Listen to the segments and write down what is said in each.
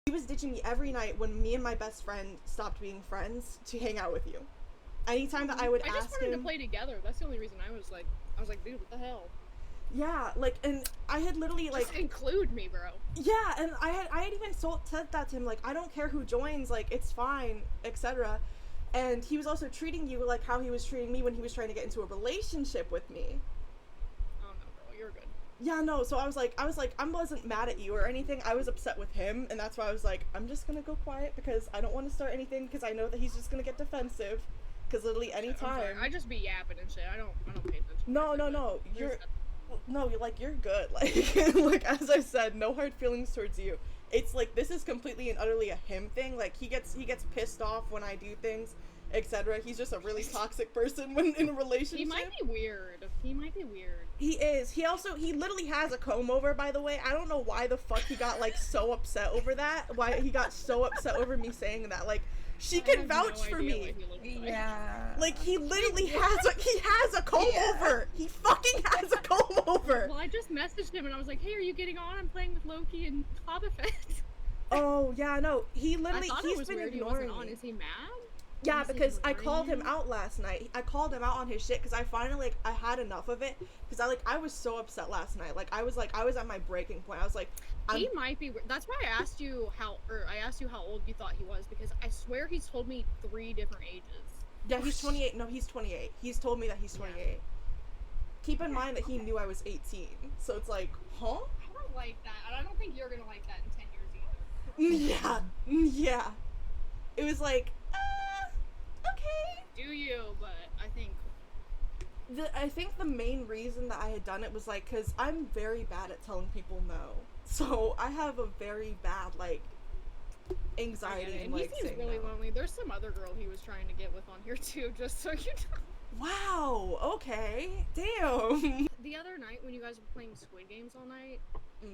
He was ditching me every night when me and my best friend stopped being friends to hang out with you. Anytime that I would I just ask wanted him, to play together. That's the only reason I was like, dude, what the hell? yeah, like, and I had literally like, Just include me, bro. yeah, and I had even said that to him, like, I don't care who joins, like, it's fine, etc. And he was also treating you like how he was treating me when he was trying to get into a relationship with me. Oh no, bro, you're good. Yeah, no, so I wasn't mad at you or anything. I was upset with him, and that's why I was like, I'm just gonna go quiet because I don't want to start anything because I know that he's just gonna get defensive. Because literally any time. I just be yapping and shit. I don't pay attention. No, no, no. You're good. Like, like as I said, no hard feelings towards you. It's like this is completely and utterly a him thing. Like he gets pissed off when I do things, etc. He's just a really toxic person when in a relationship. He might be weird. He might be weird. He is. He literally has a comb over, by the way. I don't know why the fuck he got like so upset over that. Why he got so upset over me saying that. Like she can vouch for me. Yeah. Like he literally has a comb over. He fucking has a comb over. Well, I just messaged him and I was like, "Hey, are you getting on? I'm playing with Loki and Hobbit Fett." Oh yeah, no. He literally he's been ignoring me. Is he mad? Yeah, because I called him out last night. I called him out on his shit because I finally like I had enough of it because I was so upset last night. Like I was at my breaking point. I was like, he might be. That's why I asked you how old you thought he was because I swear he's told me 3 different ages. Yeah, he's 28. No, he's 28. He's told me that he's 28. Yeah. Keep in mind that he knew I was 18. So it's like, huh? I don't like that. And I don't think you're gonna like that in 10 years either. Yeah. Yeah. It was like, okay. Do you? But I think the main reason that I had done it was like, cause I'm very bad at telling people no. So I have a very bad like anxiety and like he seems really lonely. There's some other girl he was trying to get with on here too, just so you know. Wow. Okay. Damn. The other night when you guys were playing Squid Games all night,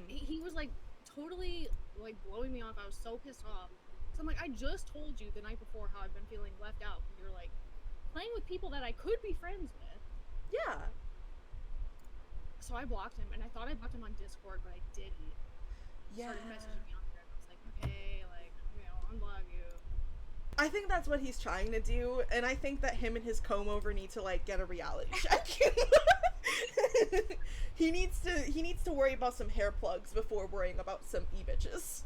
he was like totally like blowing me off. I was so pissed off. So I'm like, I just told you the night before how I've been feeling left out. You're like playing with people that I could be friends with. Yeah. So I blocked him, and I thought I blocked him on Discord, but I didn't. Yeah. Started messaging me on there, and I was like, okay, like, you know, unblock you. I think that's what he's trying to do, and I think that him and his comb over need to like get a reality check. He needs to worry about some hair plugs before worrying about some e-bitches.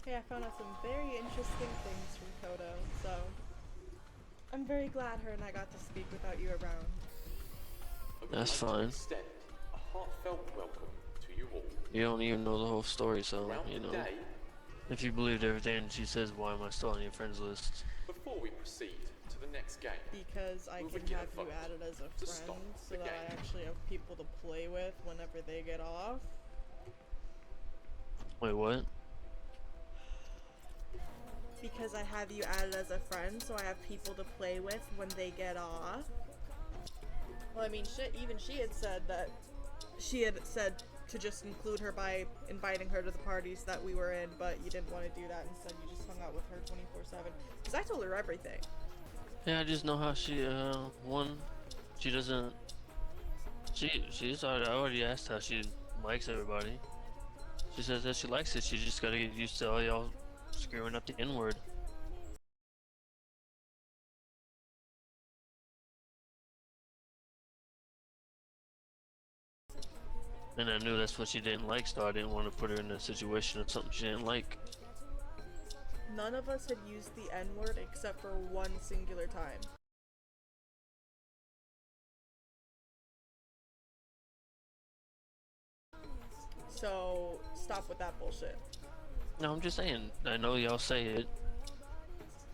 Hey, I found out some very interesting things from Kodo, so I'm very glad her and I got to speak without you around. That's fine. Extend a heartfelt welcome to you all. You don't even know the whole story, so, you know. If you believed everything she says, why am I still on your friends list? Before we proceed to the next game, because I can have you added as a friend so that I actually have people to play with whenever they get off. Wait, what? Because I have you added as a friend so I have people to play with when they get off. Well, I mean, shit, even she had said that she had said to just include her by inviting her to the parties that we were in, but you didn't want to do that. Instead, you just hung out with her 24/7. Because I told her everything. Yeah, I just know how she, she doesn't, I already asked how she likes everybody. She says that she likes it, she just gotta get used to all y'all screwing up the N-word. And I knew that's what she didn't like, so I didn't want to put her in a situation of something she didn't like. None of us had used the N-word except for one singular time. So, stop with that bullshit. No, I'm just saying, I know y'all say it.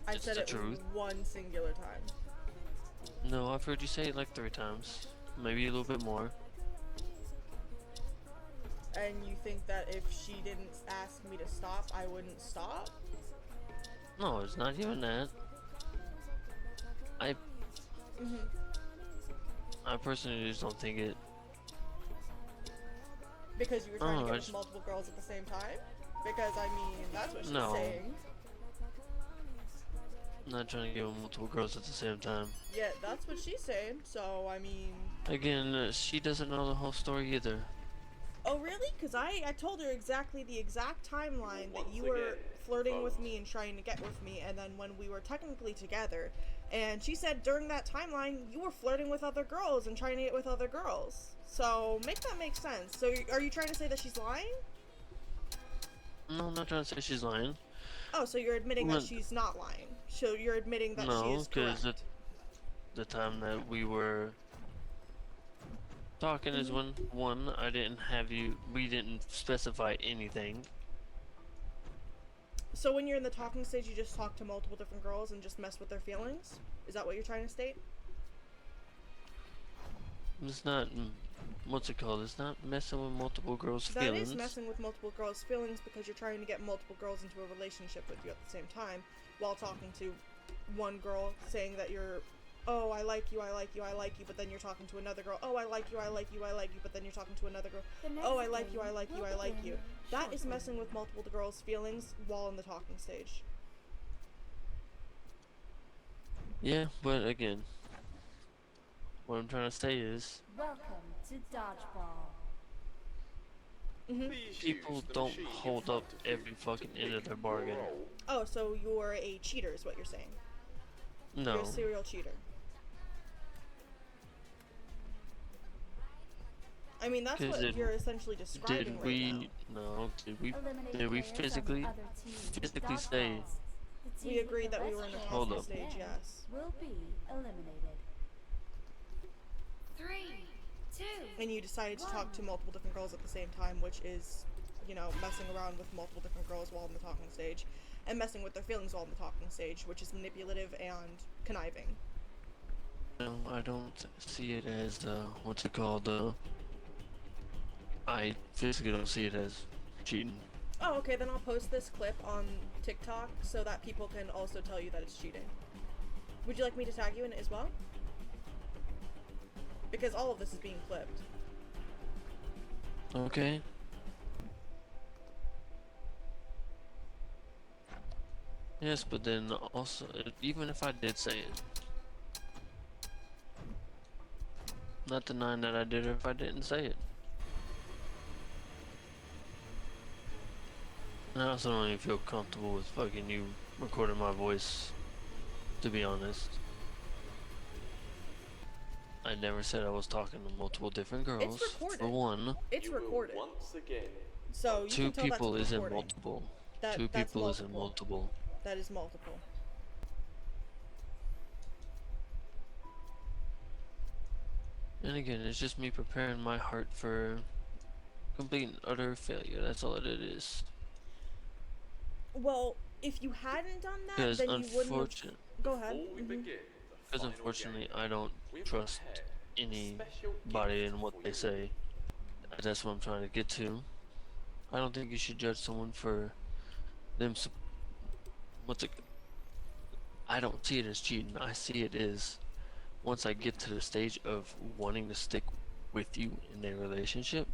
I It's said the it truth. one singular time. No, I've heard you say it like 3 times. Maybe a little bit more. And you think that if she didn't ask me to stop, I wouldn't stop? No, it's not even that. I personally just don't think it. Because you were trying to get with multiple girls at the same time? Because, I mean, that's what she's saying. not trying to get with multiple girls at the same time. Yeah, that's what she's saying. So I mean, Again, she doesn't know the whole story either. oh really? Because I told her exactly the exact timeline that you were flirting with me and trying to get with me, and then when we were technically together, and she said during that timeline you were flirting with other girls and trying to get with other girls. So make that make sense. So are you trying to say that she's lying? No, I'm not trying to say she's lying. Oh, so you're admitting that she's not lying. So you're admitting that she is correct. No, because the time that we were talking is when, one, I didn't have you, we didn't specify anything. So when you're in the talking stage, you just talk to multiple different girls and just mess with their feelings? Is that what you're trying to state? It's not, what's it called? It's not messing with multiple girls' feelings. That is messing with multiple girls' feelings because you're trying to get multiple girls into a relationship with you at the same time while talking to one girl saying that you're, oh, I like you, I like you, I like you, but then you're talking to another girl, oh, I like you, I like you, I like you, but then you're talking to another girl, oh, I like you, I like you, I like you. That is messing with multiple girls' feelings while in the talking stage. Yeah, but again, what I'm trying to say is, Welcome to Dodgeball. people don't hold up every fucking end of their bargain. Oh, so you're a cheater is what you're saying. You're No. a serial cheater. I mean, that's what you're essentially describing Did we, right now. no, did we physically say, We agreed that we were in a Hold talking up. stage, yes. Will be eliminated. 3, 2. And you decided to talk to multiple different girls at the same time, which is, you know, messing around with multiple different girls while in the talking stage, and messing with their feelings while in the talking stage, which is manipulative and conniving. no, I don't see it as, what's it called, I physically don't see it as cheating. Oh, okay, then I'll post this clip on TikTok so that people can also tell you that it's cheating. Would you like me to tag you in it as well? Because all of this is being clipped. Okay. Yes, but then also, even if I did say it, not denying that I did it if I didn't say it. And I also don't even feel comfortable with fucking you recording my voice, to be honest. I never said I was talking to multiple different girls. It's recorded. For one. It's You will recorded. once again So you Two can tell people that's isn't recording. multiple. That- Two that's people isn't multiple. multiple. That is multiple. And again, it's just me preparing my heart for complete and utter failure. That's all it is. Well, if you hadn't done that, Because then you wouldn't have... unfortunately, Go ahead. before we Mhm. begin the because final unfortunately, game, I don't we've trust prepared a special anybody gift in what for they you. say. That's what I'm trying to get to. I don't think you should judge someone for them. What's it? I don't see it as cheating. I see it as once I get to the stage of wanting to stick with you in a relationship,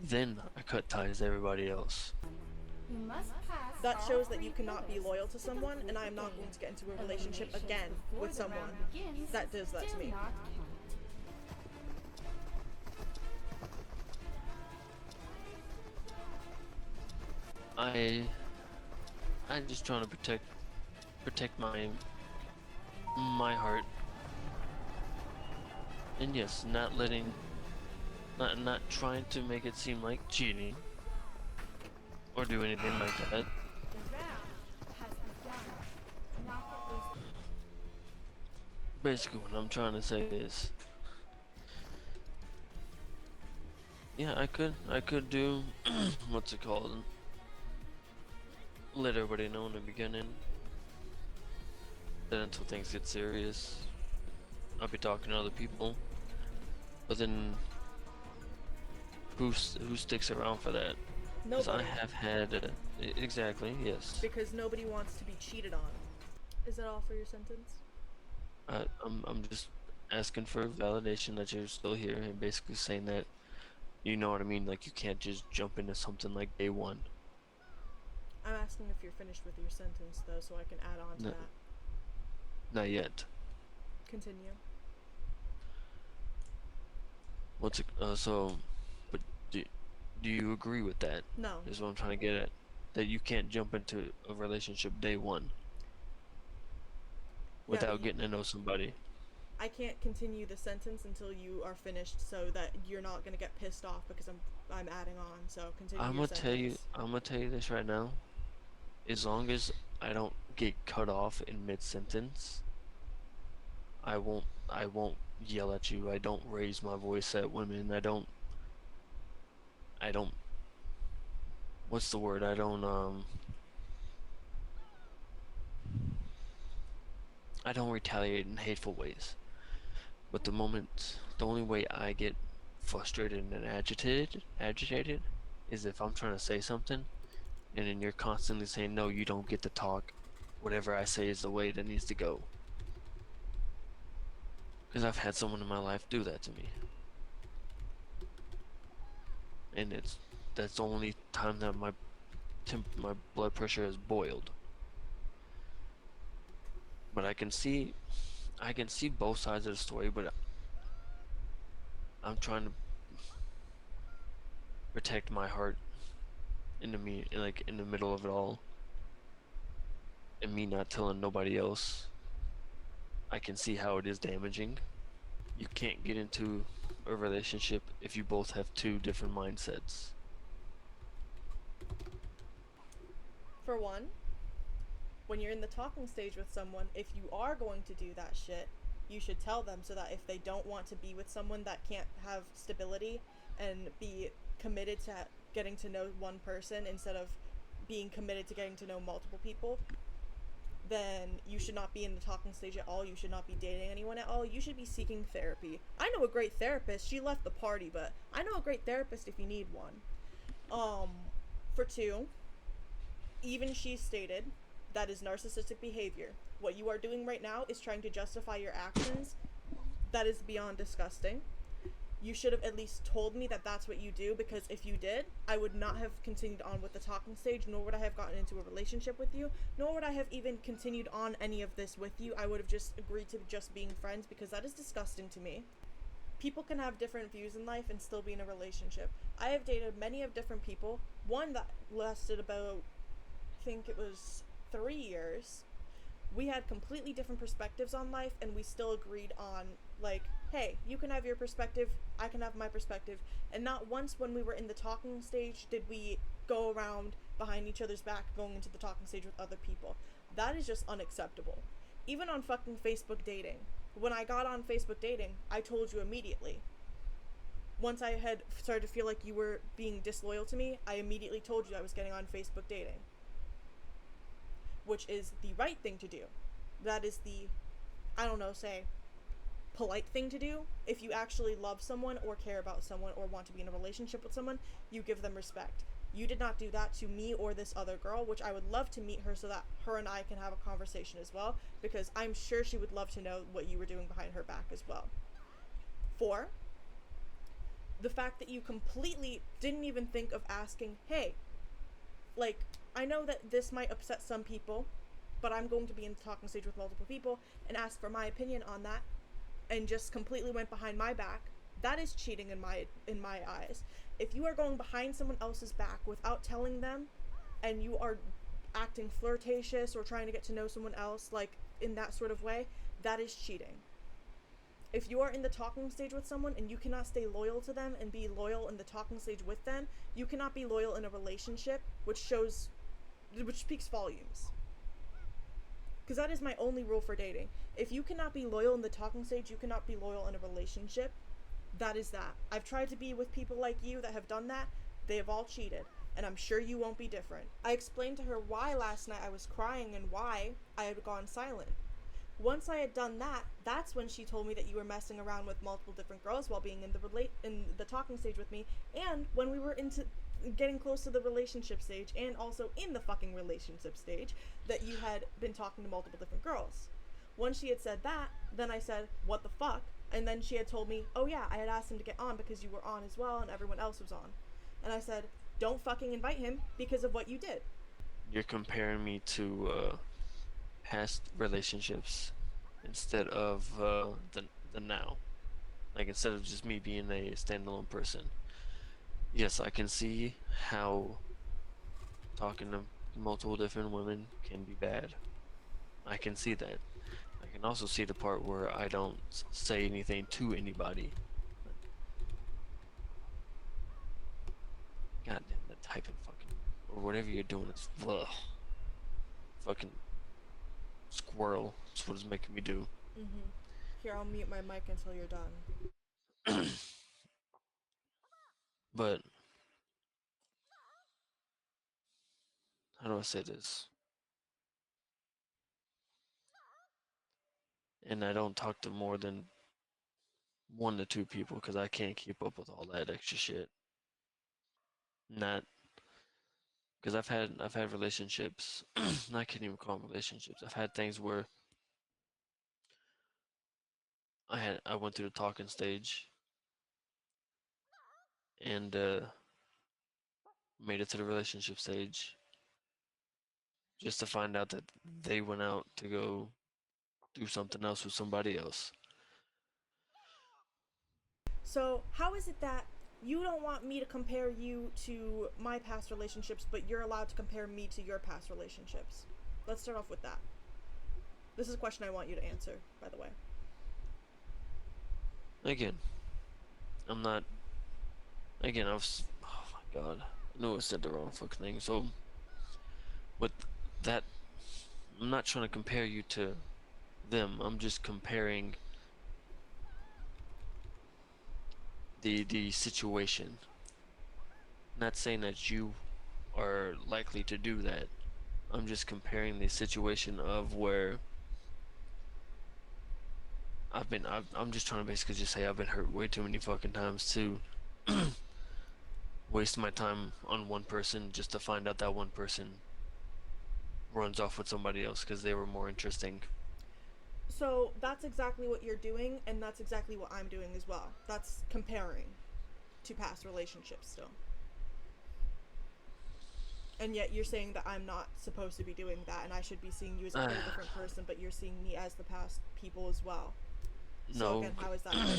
then I cut ties to everybody else. You must pass That all shows that 3 you cannot be pillars loyal to to someone, complete and I am the not game. going to get into a relationship Eliminations again before with the someone round begins that does that to do me. not count. I'm just trying to protect my heart. And yes, not trying to make it seem like cheating or do anything like that. The round has begun. Knock it loose. Basically, what I'm trying to say is, yeah, I could do what's it called? Let everybody know in the beginning that until things get serious, I'll be talking to other people. But then, who sticks around for that? Because I Nobody. have had exactly, yes. Because nobody wants to be cheated on. Is that all for your sentence? I'm just asking for validation that you're still here and basically saying that, you know what I mean, like you can't just jump into something like day one. I'm asking if you're finished with your sentence, though, so I can add on to No. that. Not yet. Continue. What's it, but do you agree with that? No. Is what I'm trying to get at. That you can't jump into a relationship day one Yeah, without but getting to know somebody. I can't continue the sentence until you are finished, so that you're not gonna get pissed off because I'm adding on. So continue I'm your gonna tell you. sentence. I'm gonna tell you this right now. As long as I don't get cut off in mid-sentence, I won't yell at you. I don't raise my voice at women. I don't what's the word? I don't retaliate in hateful ways. But the only way I get frustrated and agitated is if I'm trying to say something and then you're constantly saying, no, you don't get to talk. Whatever I say is the way that needs to go. Because I've had someone in my life do that to me. And that's the only time that my blood pressure has boiled. But I can see both sides of the story, but I'm trying to protect my heart in the middle of it all, and me not telling nobody else. I can see how it is damaging. You can't get into a relationship if you both have two different mindsets. For one, when you're in the talking stage with someone, if you are going to do that shit, you should tell them, so that if they don't want to be with someone that can't have stability and be committed to getting to know one person instead of being committed to getting to know multiple people, then you should not be in the talking stage at all. You should not be dating anyone at all. You should be seeking therapy. I know a great therapist. She left the party, but I know a great therapist if you need one. For two, even she stated that is narcissistic behavior. What you are doing right now is trying to justify your actions. That is beyond disgusting. You should have at least told me that that's what you do, because if you did, I would not have continued on with the talking stage, nor would I have gotten into a relationship with you, nor would I have even continued on any of this with you. I would have just agreed to just being friends, because that is disgusting to me. People can have different views in life and still be in a relationship. I have dated many of different people. One that lasted about, I think it was 3 years. We had completely different perspectives on life, and we still agreed on, like, hey, you can have your perspective, I can have my perspective. And not once when we were in the talking stage did we go around behind each other's back going into the talking stage with other people. That is just unacceptable. Even on fucking Facebook dating. When I got on Facebook dating, I told you immediately. Once I had started to feel like you were being disloyal to me, I immediately told you I was getting on Facebook dating. Which is the right thing to do. That is the, polite thing to do. If you actually love someone or care about someone or want to be in a relationship with someone, you give them respect. You did not do that to me or this other girl, which I would love to meet her so that her and I can have a conversation as well, because I'm sure she would love to know what you were doing behind her back as well. 4, the fact that you completely didn't even think of asking, hey, like, I know that this might upset some people, but I'm going to be in the talking stage with multiple people, and ask for my opinion on that, and just completely went behind my back. That is cheating in my eyes. If you are going behind someone else's back without telling them, and you are acting flirtatious or trying to get to know someone else, like, in that sort of way, that is cheating. If you are in the talking stage with someone and you cannot stay loyal to them and be loyal in the talking stage with them, you cannot be loyal in a relationship, which speaks volumes. Because that is my only rule for dating. If you cannot be loyal in the talking stage, you cannot be loyal in a relationship. That is that. I've tried to be with people like you that have done that. They have all cheated. And I'm sure you won't be different. I explained to her why last night I was crying and why I had gone silent. Once I had done that, that's when she told me that you were messing around with multiple different girls while being in the talking stage with me, and when we were into getting close to the relationship stage, and also in the fucking relationship stage, that you had been talking to multiple different girls. Once she had said that, then I said, what the fuck? And then she had told me, oh yeah, I had asked him to get on because you were on as well and everyone else was on. And I said, don't fucking invite him because of what you did. you're comparing me to past relationships instead of the now. Like instead of just me being a standalone person. Yes, I can see how talking to multiple different women can be bad. I can see that. I can also see the part where I don't say anything to anybody. God damn, that typing fucking or whatever you're doing is ugh. Fucking squirrel. That's what it's making me do. Here, I'll mute my mic until you're done. But how do I say this? And I don't talk to more than 1 to 2 people because I can't keep up with all that extra shit. Not because I've had relationships. I can't even call them relationships. I've had things where I went through the talking stage and made it to the relationship stage just to find out that they went out to go do something else with somebody else. So, how is it that you don't want me to compare you to my past relationships, but you're allowed to compare me to your past relationships? Let's start off with that. This is a question I want you to answer, by the way. Again, I'm not. Again, I was. Oh my god. I knew I said the wrong fucking thing. So, with that, I'm not trying to compare you to them. I'm just comparing the situation. Not saying that you are likely to do that. I'm just comparing the situation of where I'm just trying to basically just say I've been hurt way too many fucking times to waste my time on one person just to find out that one person runs off with somebody else because they were more interesting. So, that's exactly what you're doing, and that's exactly what I'm doing as well. That's comparing to past relationships still. And yet you're saying that I'm not supposed to be doing that, and I should be seeing you as a whole different person, but you're seeing me as the past people as well. So No. again, how is that fair?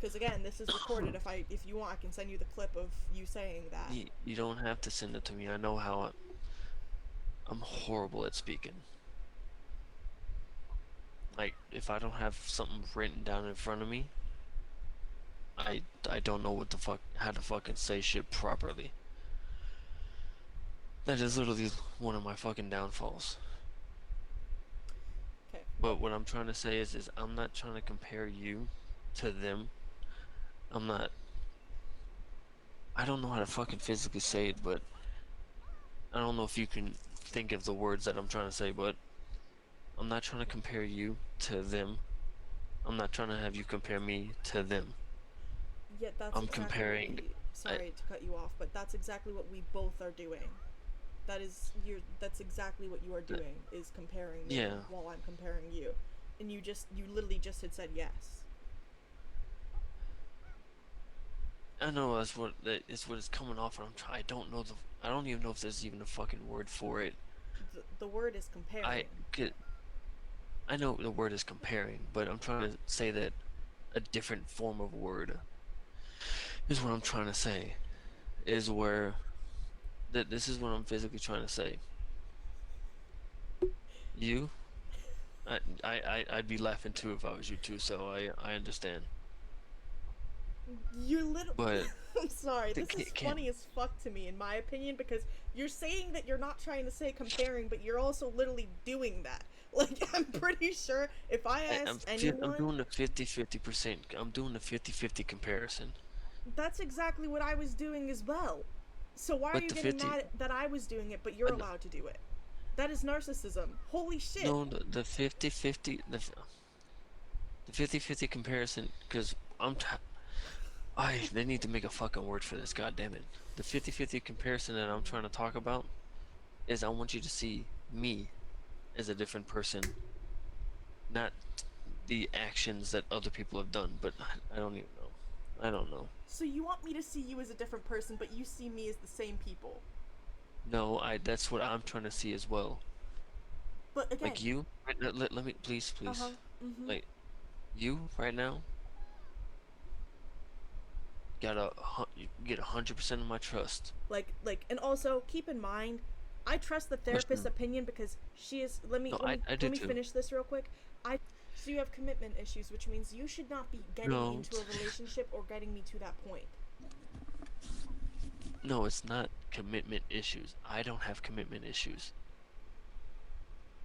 Because again, this is recorded. If you want, I can send you the clip of you saying that. You don't have to send it to me. I know how I'm horrible at speaking. Like, if I don't have something written down in front of me, I don't know what the fuck, how to fucking say shit properly. That is literally one of my fucking downfalls. Okay. But what I'm trying to say is I'm not trying to compare you to them. I'm not. I don't know how to fucking physically say it, but I don't know if you can think of the words that I'm trying to say, but I'm not trying to compare you to them. I'm not trying to have you compare me to them. Yet that's I'm exactly comparing. what sorry to cut you off, but that's exactly what we both are doing. That's exactly what you are doing, is comparing me Yeah. while I'm comparing you. And you literally just had said yes. I know that's what it's coming off, and I don't know I don't even know if there's even a fucking word for it. The word is comparing. I know the word is comparing, but I'm trying to say that a different form of word is what I'm trying to say. Is where that this is what I'm physically trying to say. You, I'd be laughing too if I was you too. So I understand. You're literally. But I'm sorry. This is can't funny as fuck to me, in my opinion, because you're saying that you're not trying to say comparing, but you're also literally doing that. Like, I'm pretty sure if I asked anyone. I'm doing the 50-50%. I'm doing the 50-50 comparison. That's exactly what I was doing as well. So why are But you the getting 50, mad that I was doing it, but you're allowed to do it? That is narcissism. Holy shit. no, the 50-50, the 50-50 comparison, because they need to make a fucking word for this, god damn it. The 50-50 comparison that I'm trying to talk about is I want you to see me as a different person, not the actions that other people have done, but I don't even know. I don't know. So you want me to see you as a different person, but you see me as the same people? No, that's what I'm trying to see as well. But again, Like you, let me please, uh-huh. please. Mm-hmm. Like you right now, you get 100% of my trust. And also keep in mind, I trust the therapist's Question. opinion because she is. No, I do Let me too. finish this real quick. So you have commitment issues, which means you should not be getting No, into a relationship or getting me to that point. no, it's not commitment issues. I don't have commitment issues.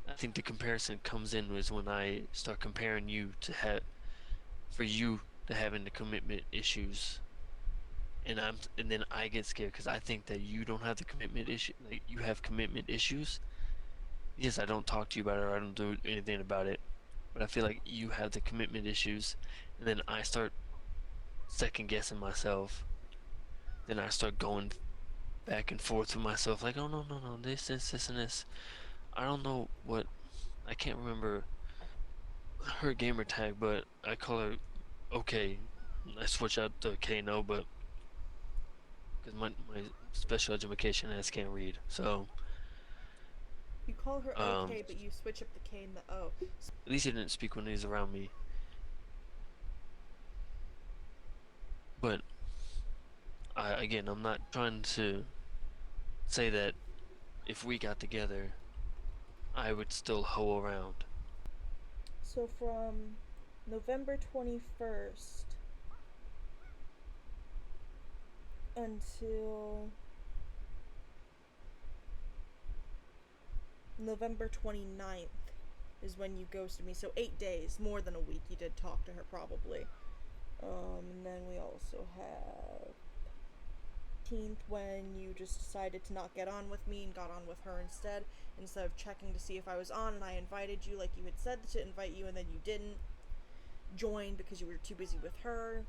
I think the comparison comes in is when I start comparing you to for you to having the commitment issues, and then I get scared because I think that you don't have the commitment issue. Like you have commitment issues. Yes, I don't talk to you about it or I don't do anything about it, but I feel like you have the commitment issues, and then I start second guessing myself. Then I start going back and forth with myself, like, oh no, no, no, this, and this. I don't know what, I can't remember her gamer tag, but I call her okay. I switch out the K no, but because my special education ass can't read, so You call her um, okay, but you switch up the K and the O. at least he didn't speak when he's around me. But again, I'm not trying to say that if we got together, I would still hoe around. So from November 21st until November 29th is when you ghosted me. So 8 days, more than a week, you did talk to her probably. And then we also have 18th when you just decided to not get on with me and got on with her instead of checking to see if I was on, and I invited you like you had said to invite you and then you didn't join because you were too busy with her.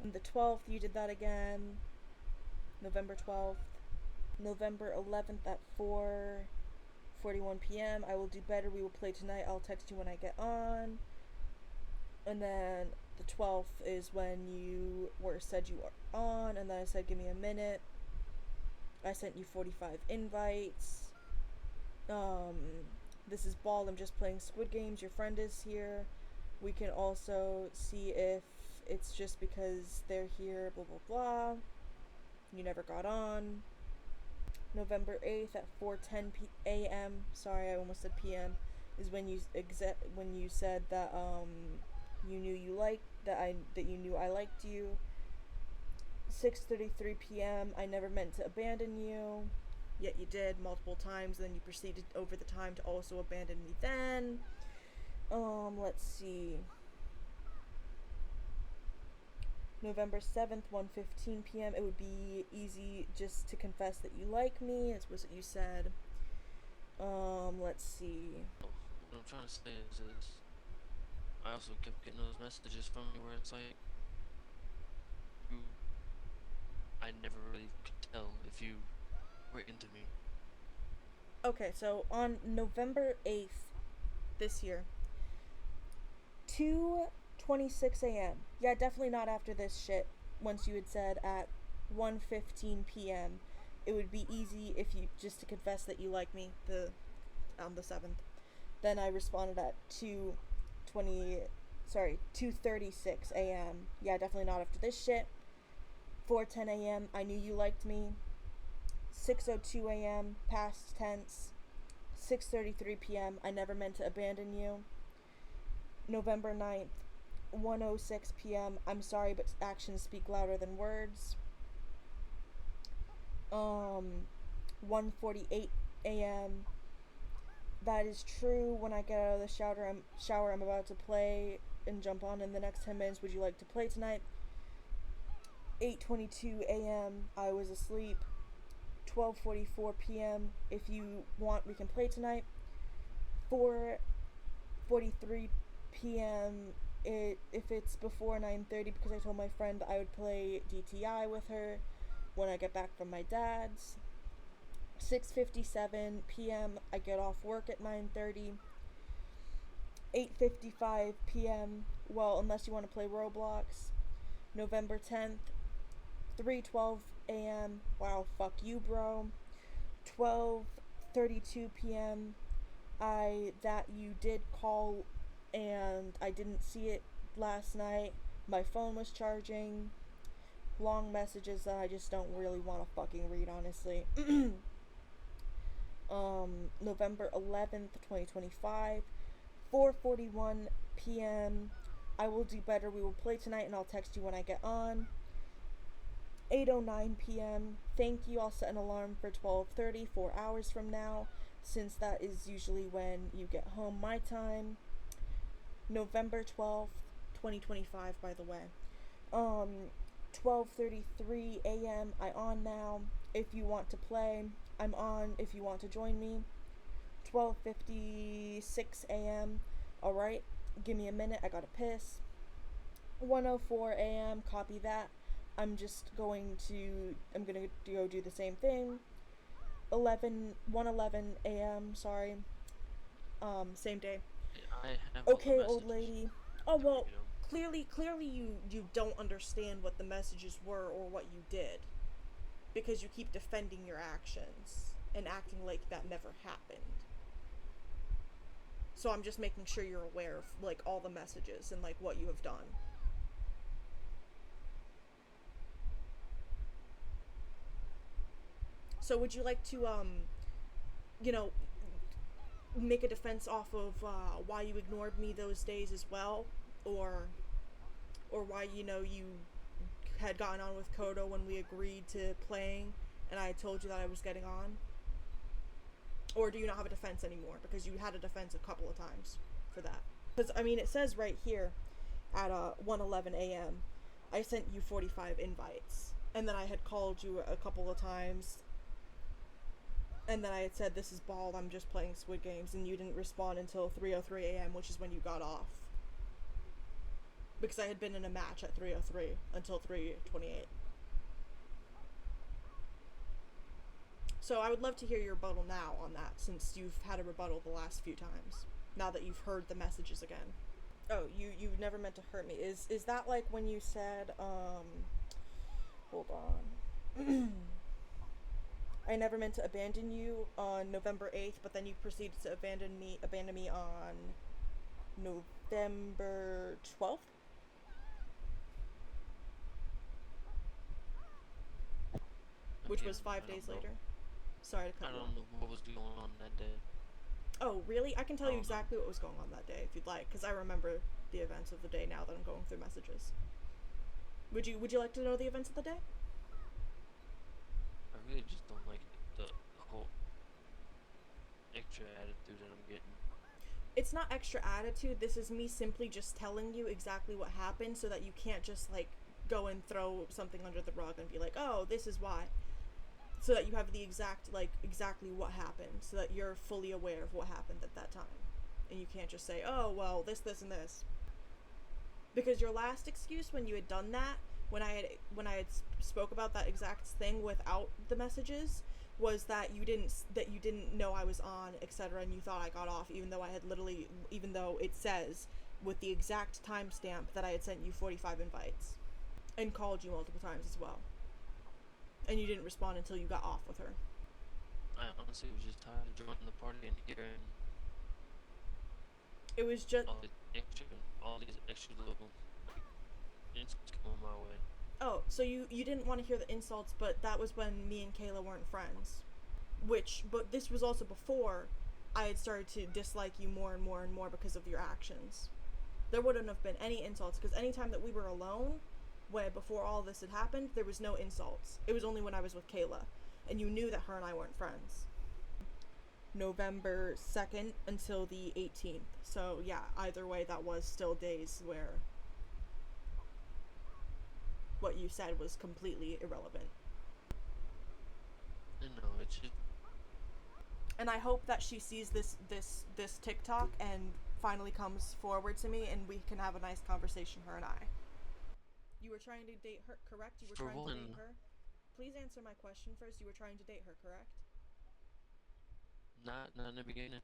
And the 12th you did that again. November 12th. November 11th at 4:41 p.m. I will do better. We will play tonight. I'll text you when I get on. And then the 12th is when you said you are on, and then I said give me a minute. I sent you 45 invites. This is Bald. I'm just playing Squid Games. Your friend is here. We can also see if it's just because they're here, blah blah blah. You never got on. November 8th at 4:10 a.m. Sorry, I almost said p.m. is when you said that you knew you liked that you knew I liked you. 6:33 p.m. I never meant to abandon you. Yet you did multiple times, then you proceeded over the time to also abandon me then. Let's see. November 7th, 1:15 p.m. It would be easy just to confess that you like me. It was what you said. Let's see. What I'm trying to say is I also kept getting those messages from you where it's like, I never really could tell if you were into me. Okay, so on November 8th this year, 2:26 a.m. Yeah, definitely not after this shit. Once you had said at 1:15 p.m. it would be easy if you just to confess that you like me the 7th. Then I responded at 2:36 a.m. Yeah, definitely not after this shit. 4:10 a.m. I knew you liked me. 6:02 a.m. past tense. 6:33 p.m. I never meant to abandon you. November 9th, 1:06 p.m. I'm sorry, but actions speak louder than words. 1:48 a.m. That is true. When I get out of the shower, I'm about to play and jump on in the next 10 minutes. Would you like to play tonight? 8:22 a.m. I was asleep. 12:44 p.m. If you want, we can play tonight. 4:43 p.m. If it's before 9:30, because I told my friend I would play DTI with her when I get back from my dad's. 6:57 p.m. I get off work at 9:30. 8:55 p.m. Well, unless you want to play Roblox. November 10th, 3:12 a.m. Wow, fuck you, bro. 12:32 p.m. That you did call and I didn't see it last night. My phone was charging. Long messages that I just don't really want to fucking read, honestly. November 11th, 2025, 4:41 p.m. I will do better. We will play tonight and I'll text you when I get on. 8:09 p.m. Thank you. I'll set an alarm for 12:30, 4 hours from now, since that is usually when you get home my time. November 12th, 2025, by the way. 12:33 a.m. I on now. If you want to play, I'm on. If you want to join me. 12:56 a.m. Alright, give me a minute. I gotta piss. 1:04 a.m. Copy that. I'm gonna go do the same thing. 1:11 a.m. Sorry. Same day. I have all the Okay, old messages. lady. Oh, well, You know. clearly you don't understand what the messages were or what you did. Because you keep defending your actions and acting like that never happened. So I'm just making sure you're aware of, like, all the messages and, like, what you have done. So would you like to, make a defense off of why you ignored me those days as well? Or why, you had gotten on with Kodo when we agreed to playing and I told you that I was getting on? Or do you not have a defense anymore? Because you had a defense a couple of times for that. Because, it says right here at 1:11 a.m. I sent you 45 invites. And then I had called you a couple of times. And then I had said, this is bald, I'm just playing Squid Games. And you didn't respond until 3:03 a.m., which is when you got off. Because I had been in a match at 3:03 until 3:28. So I would love to hear your rebuttal now on that, since you've had a rebuttal the last few times. Now that you've heard the messages again. Oh, you never meant to hurt me. Is that like when you said, hold on. I never meant to abandon you on November 8th, but then you proceeded to abandon me on November 12th? Which was 5 days later. Sorry to cut I you off. don't know what was going on that day. Oh, really? I can tell you Oh, no. exactly what was going on that day if you'd like, because I remember the events of the day now that I'm going through messages. Would you like to know the events of the day? I really just don't like the whole extra attitude that I'm getting. It's not extra attitude. This is me simply just telling you exactly what happened so that you can't just, like, go and throw something under the rug and be like, oh, this is why. So that you have the exactly what happened, so that you're fully aware of what happened at that time. And you can't just say, oh, well, this, and this. Because your last excuse when you had done that, when I had spoke about that exact thing without the messages, was that you didn't know I was on, etc., and you thought I got off, even though it says with the exact timestamp that I had sent you 45 invites and called you multiple times as well. And you didn't respond until you got off with her. I honestly was just tired of joining the party and hearing It was just... all these extra little insults coming my way. Oh, so you didn't want to hear the insults, but that was when me and Kayla weren't friends. But this was also before I had started to dislike you more and more and more because of your actions. There wouldn't have been any insults, because anytime that we were alone, before all this had happened, there was no insults. It was only when I was with Kayla, and you knew that her and I weren't friends. November 2nd until the 18th. So yeah, either way, that was still days where what you said was completely irrelevant. No, it's just... And I hope that she sees this TikTok and finally comes forward to me and we can have a nice conversation, her and I. You were trying to date her, correct? You were trying to date her? Please answer my question first. You were trying to date her, correct? Not in the beginning.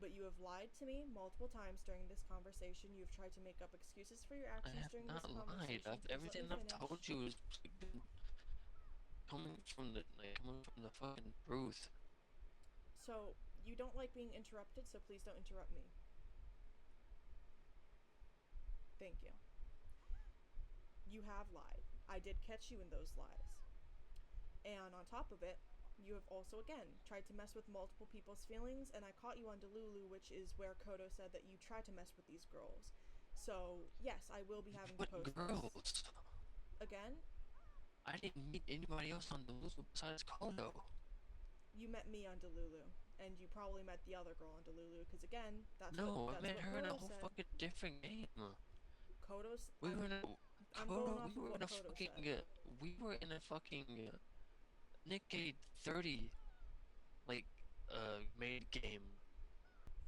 But you have lied to me multiple times during this conversation. You've tried to make up excuses for your I actions have during not this lied. conversation. Please Everything let me I've finish. told you is coming from the fucking truth. So, you don't like being interrupted, so please don't interrupt me. Thank you. You have lied. I did catch you in those lies. And on top of it, you have also, again, tried to mess with multiple people's feelings, and I caught you on Delulu, which is where Kodo said that you tried to mess with these girls. So, yes, I will be having to What post girls? this. Again, I didn't meet anybody else on the list besides Kodo. you met me on Delulu, and you probably met the other girl on Delulu, because again, that's No, what I met her in a Kodo whole said. fucking different game. Kodo's... We were in a I'm going Kodo. off of what Kodo said. We were in a fucking Nikkei 30 like made game.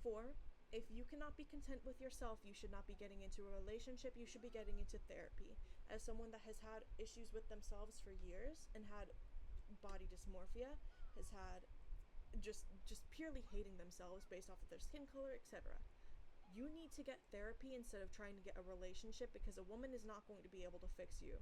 4. If you cannot be content with yourself, you should not be getting into a relationship, you should be getting into therapy. As someone that has had issues with themselves for years and had body dysmorphia, has had just purely hating themselves based off of their skin color, etc. You need to get therapy instead of trying to get a relationship, because a woman is not going to be able to fix you.